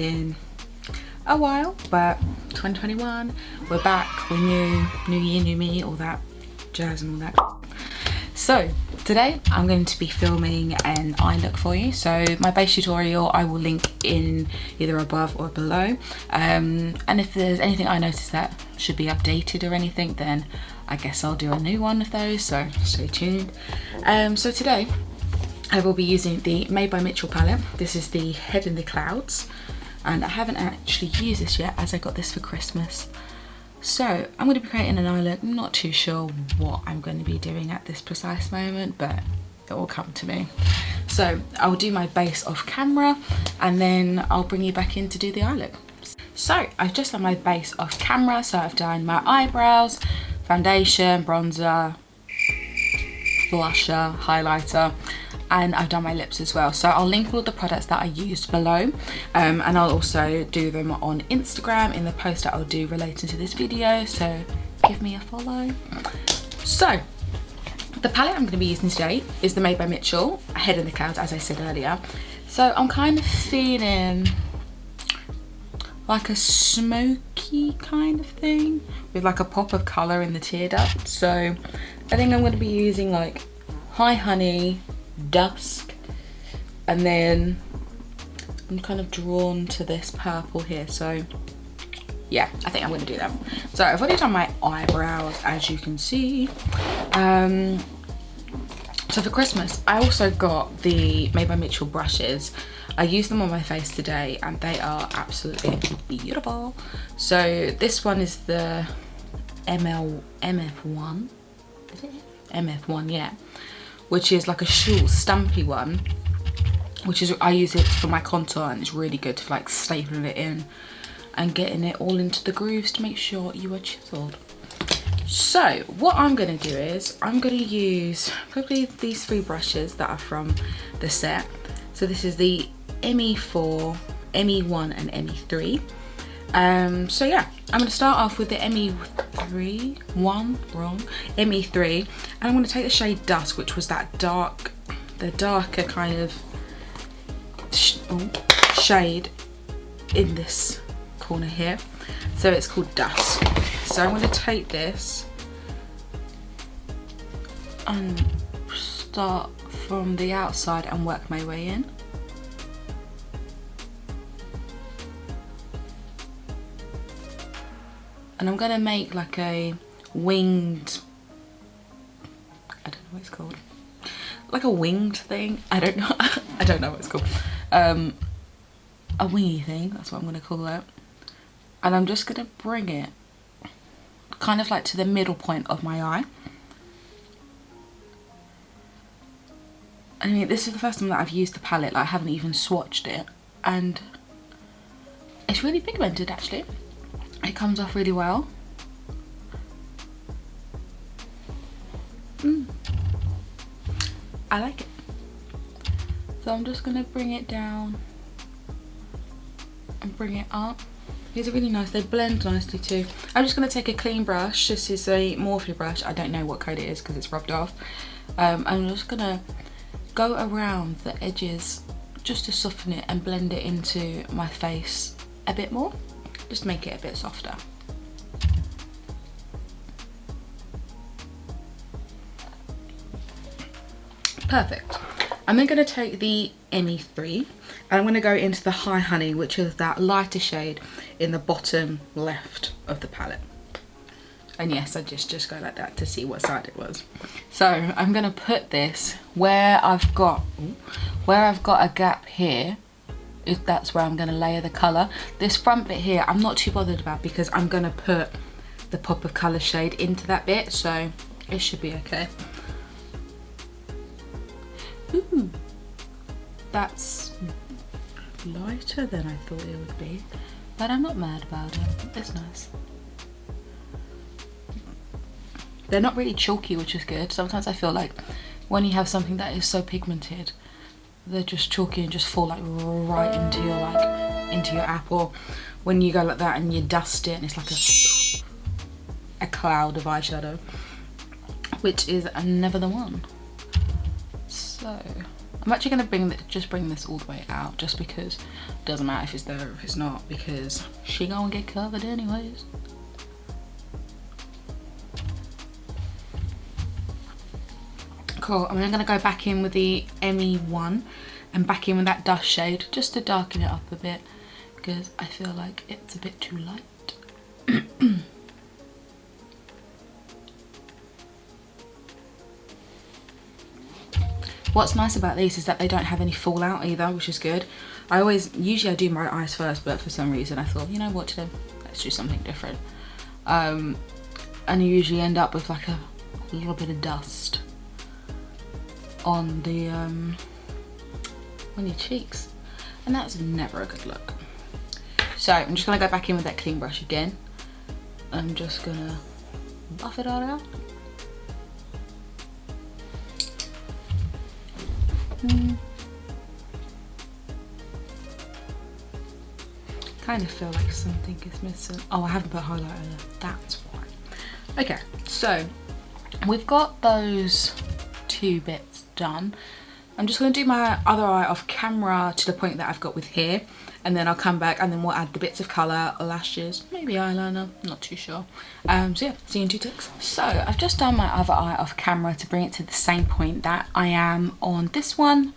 in a while, but 2021, we're back, we're new year, new me, all that jazz and all that. So today I'm going to be filming an eye look for you. So my base tutorial I will link in either above or below, and if there's anything I notice that should be updated or anything, then I guess I'll do a new one of those, so stay tuned. So today I will be using the Made by Mitchell palette. This is the Head in the Clouds, and I haven't actually used this yet as I got this for Christmas. So I'm going to be creating an eye look. I'm not too sure what I'm going to be doing at this precise moment, but it will come to me. So I'll do my base off camera and then I'll bring you back in to do the eye look. So I've just done my base off camera. So I've done my eyebrows, foundation, bronzer, blusher, highlighter, and I've done my lips as well. So I'll link all the products that I used below, and I'll also do them on Instagram in the post that I'll do relating to this video, so give me a follow. So the palette I'm going to be using today is the Made by Mitchell Head in the Clouds, as I said earlier. So I'm kind of feeling like a smoky kind of thing with like a pop of colour in the tear duct. So I think I'm going to be using like High Honey, Dusk, and then I'm kind of drawn to this purple here, so yeah, I think I'm going to do that. So I've already done my eyebrows, as you can see. So for Christmas I also got the Made by Mitchell brushes. I used them on my face today and they are absolutely beautiful. So this one is the MF1, is it? MF1, yeah, which is like a short stumpy one, which is, I use it for my contour, and it's really good for like stapling it in and getting it all into the grooves to make sure you are chiseled. So what I'm going to do is I'm going to use probably these three brushes that are from the set. So this is the ME4, ME1 and ME3. So yeah, I'm going to start off with the ME3, ME3, and I'm going to take the shade Dusk, which was that the darker kind of shade in this corner here. So it's called Dusk. So I'm going to take this and start from the outside and work my way in. And I'm going to make like a winged, I don't know what it's called, like a winged thing, I don't know, I don't know what it's called, a wingy thing, that's what I'm going to call it. And I'm just going to bring it kind of like to the middle point of my eye. I mean, this is the first time that I've used the palette, like I haven't even swatched it, and it's really pigmented actually. It comes off really well. I like it. So I'm just gonna bring it down and bring it up. These are really nice, they blend nicely too. I'm just gonna take a clean brush. This is a Morphe brush. I don't know what code it is because it's rubbed off. I'm just gonna go around the edges just to soften it and blend it into my face a bit more. Just make it a bit softer. Perfect. I'm then going to take the ME3 and I'm going to go into the High Honey, which is that lighter shade in the bottom left of the palette. And yes, I just go like that to see what side it was. So I'm going to put this where I've got a gap here. If that's where I'm going to layer the colour. This front bit here I'm not too bothered about because I'm going to put the pop of colour shade into that bit, so it should be okay. Ooh, that's lighter than I thought it would be, but I'm not mad about it, it's nice. They're not really chalky, which is good. Sometimes I feel like when you have something that is so pigmented, they're just chalky and just fall like right into your apple. When you go like that and you dust it and it's like a cloud of eyeshadow, which is never the one. So I'm actually going to just bring this all the way out, just because it doesn't matter if it's there or if it's not, because she gonna get covered anyways. Cool. I'm then going to go back in with the ME1 and back in with that Dusk shade just to darken it up a bit, because I feel like it's a bit too light. What's nice about these is that they don't have any fallout either, which is good. Usually I do my eyes first, but for some reason I thought, you know what, today let's do something different. And you usually end up with like a little bit of dust on the on your cheeks, and that's never a good look. So I'm just gonna go back in with that clean brush again. I'm just gonna buff it all out. Kind of feel like something is missing. Oh, I haven't put highlighter there. That's why. Okay, so we've got those two bits done. I'm just going to do my other eye off camera to the point that I've got with here, and then I'll come back and then we'll add the bits of colour, lashes, maybe eyeliner, not too sure. So yeah, see you in 2 ticks. So I've just done my other eye off camera to bring it to the same point that I am on this one.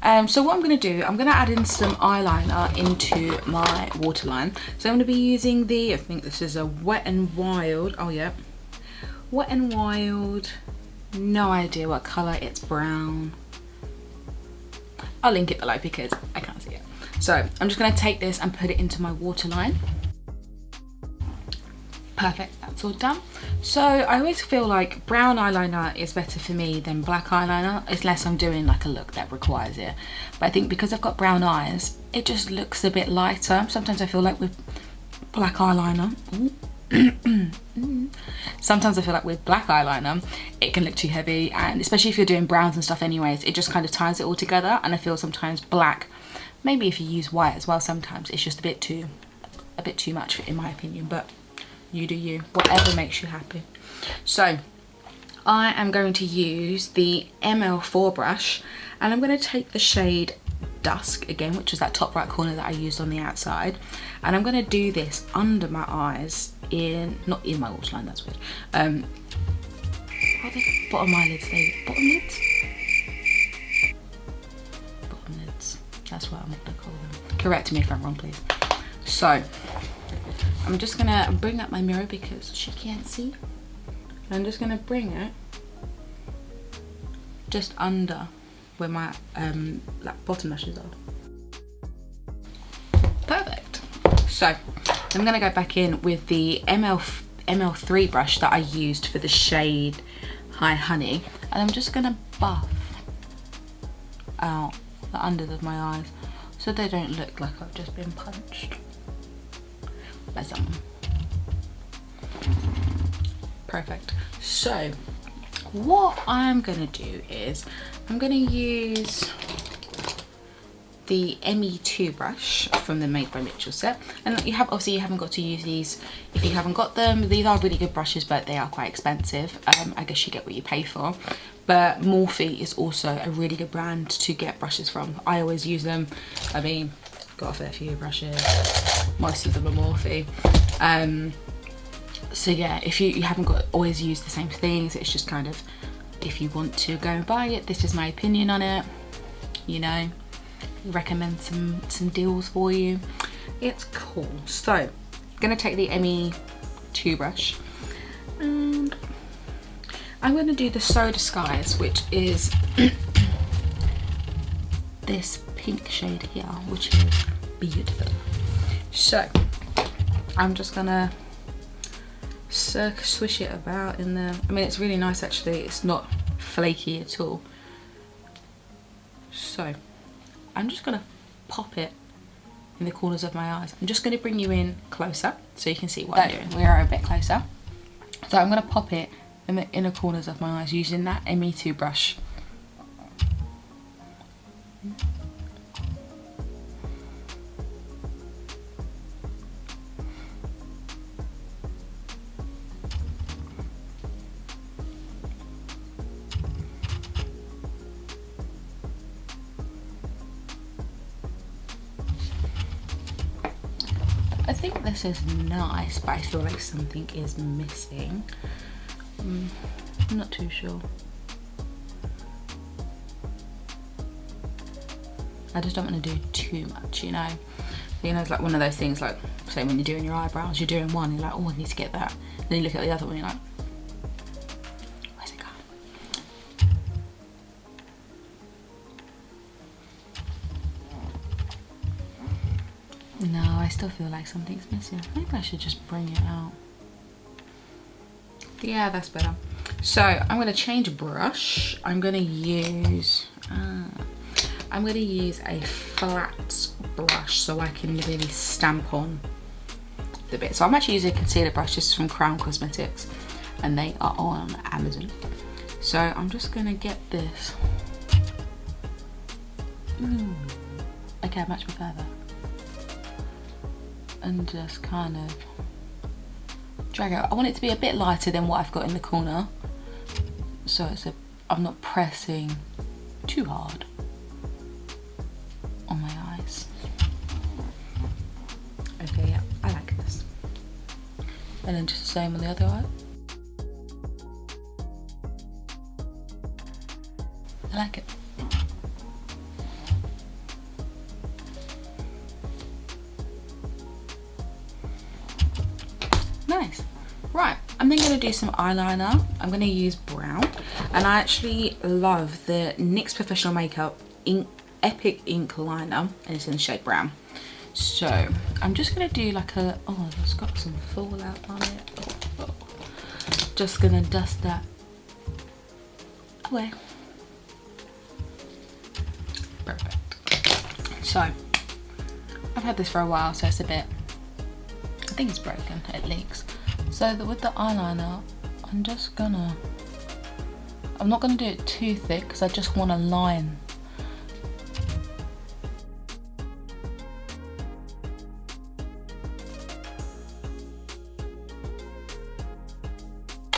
So what I'm going to do, I'm going to add in some eyeliner into my waterline. So I'm going to be using the, I think this is a Wet n Wild, oh yeah, Wet n Wild, no idea what colour, it's brown. I'll link it below because I can't see it. So I'm just going to take this and put it into my waterline. Perfect, that's all done. So I always feel like brown eyeliner is better for me than black eyeliner, unless I'm doing like a look that requires it. But I think because I've got brown eyes, it just looks a bit lighter. Sometimes I feel like with black eyeliner, sometimes I feel like with black eyeliner it can look too heavy, and especially if you're doing browns and stuff anyways, it just kind of ties it all together. And I feel sometimes black, maybe if you use white as well, sometimes it's just a bit too much in my opinion, but you do you, whatever makes you happy. So I am going to use the ML4 brush, and I'm going to take the shade Dusk again, which was that top right corner that I used on the outside, and I'm going to do this under my eyes, not in my waterline, that's weird. What are the bottom eyelids? Bottom lids? Bottom lids. That's what I'm going to call them. Correct me if I'm wrong, please. So I'm just going to bring up my mirror because she can't see. I'm just going to bring it just under where my like bottom lashes are. Perfect. So I'm going to go back in with the ML3 brush that I used for the shade Hi Honey, and I'm just going to buff out the unders of my eyes so they don't look like I've just been punched by someone. Perfect. So what I'm going to do is I'm going to use the ME2 brush from the Made by Mitchell set, and you haven't got to use these if you haven't got them. These are really good brushes, but they are quite expensive. I guess you get what you pay for, but Morphe is also a really good brand to get brushes from. I always use them. I mean, got a fair few brushes, most of them are Morphe. So yeah, if you haven't got always use the same things, it's just kind of, if you want to go and buy it, this is my opinion on it, you know, recommend some deals for you. It's cool. So I'm gonna take the ME2 brush and I'm gonna do the So Disguise, which is this pink shade here, which is beautiful. So I'm just gonna swish it about in there. I mean, it's really nice actually, it's not flaky at all. So I'm just gonna pop it in the corners of my eyes. I'm just gonna bring you in closer so you can see what I'm doing. We are a bit closer. So I'm gonna pop it in the inner corners of my eyes using that ME2 brush. I think this is nice, but I feel like something is missing. I'm not too sure. I just don't want to do too much, you know. You know, it's like one of those things, like, say when you're doing your eyebrows, you're doing one, you're like, oh, I need to get that. Then you look at the other one, you're like, where's it gone? No, I still feel like something's missing. Maybe I should just bring it out. Yeah, that's better. So I'm going to change a brush. I'm going to use a flat brush so I can really stamp on the bit. So I'm actually using concealer brushes from Crown Cosmetics, and they are on Amazon. So I'm just going to get this. Okay, much further. And just kind of drag it. I want it to be a bit lighter than what I've got in the corner, so I'm not pressing too hard on my eyes. Okay, yeah, I like this. And then just the same on the other eye. I like it. Nice. Right, I'm then going to do some eyeliner. I'm going to use brown, and I actually love the NYX Professional Makeup Epic Ink Liner, and it's in the shade brown. So I'm just going to do like a, oh, it's got some fallout on it. Oh. Just going to dust that away. Perfect. So I've had this for a while, so it's a bit, I think it's broken, it leaks. So with the eyeliner, I'm not gonna do it too thick because I just want a line.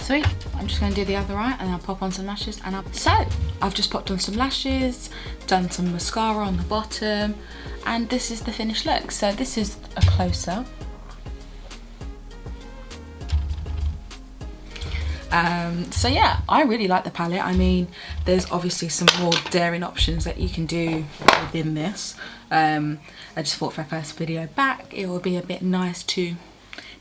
Sweet, I'm just gonna do the other eye and I'll pop on some lashes so I've just popped on some lashes, done some mascara on the bottom, and this is the finished look. So this is a close-up. So yeah, I really like the palette. I mean, there's obviously some more daring options that you can do within this. I just thought for a first video back, it would be a bit nice to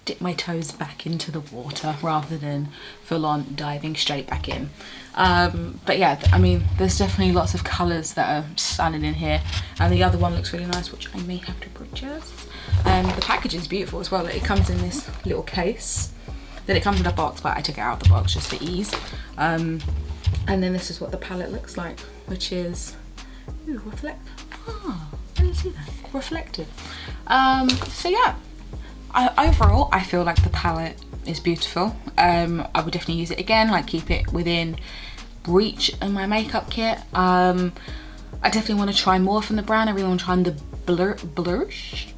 dip my toes back into the water rather than full on diving straight back in. But yeah, I mean, there's definitely lots of colours that are stunning in here, and the other one looks really nice, which I may have to purchase. The package is beautiful as well. It comes in this little case. Then it comes in a box, but I took it out of the box just for ease. And then this is what the palette looks like, which is, ooh, I didn't see that, reflective. So yeah, overall, I feel like the palette is beautiful. I would definitely use it again, like keep it within reach in my makeup kit. I definitely want to try more from the brand. I really want to try the blush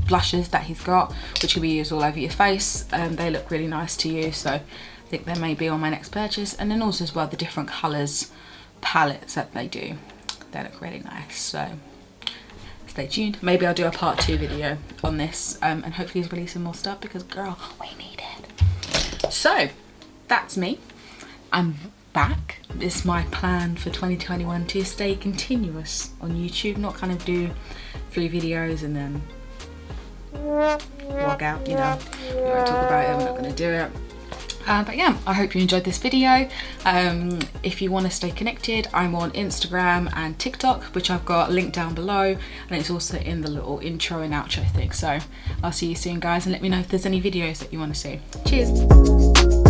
blushes that he's got, which can be used all over your face. They look really nice to use, so I think they may be on my next purchase. And then also as well, the different colours palettes that they do, they look really nice. So stay tuned. Maybe I'll do a part 2 video on this, and hopefully he's releasing more stuff because girl, we need it. So that's me. I'm back. It's my plan for 2021 to stay continuous on YouTube, not kind of do 3 videos and then walk out, you know. We won't talk about it, we're not going to do it. But yeah, I hope you enjoyed this video. If you want to stay connected, I'm on Instagram and TikTok, which I've got linked down below, and it's also in the little intro and outro thing. So I'll see you soon, guys, and let me know if there's any videos that you want to see. Cheers.